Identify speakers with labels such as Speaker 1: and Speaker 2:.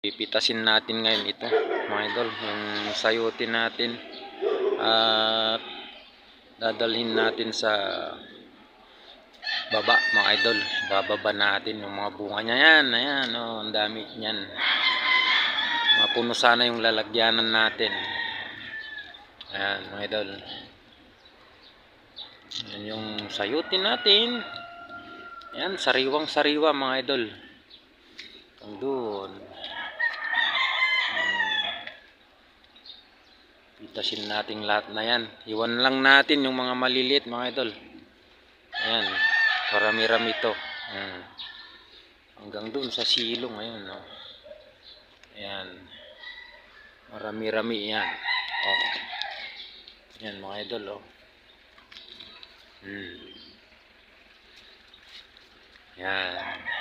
Speaker 1: Pipitasin natin ngayon ito mga idol, yung sayutin natin at dadalhin natin sa baba mga idol. Bababa natin yung mga bunga niya yan. Ayan, oh, ang dami niyan. Mapuno sana yung lalagyanan natin. Ayan mga idol, yan yung sayutin natin. Ayan, sariwang sariwa mga idol. Hanggang doon. Pitasin natin lahat na yan. Iwan lang natin yung mga maliliit mga idol. Ayan, marami-rami ito. Hanggang doon sa silong. Ayan, oh. Ayan, marami-rami yan. Oh. Ayan mga idol, oh. Ayan.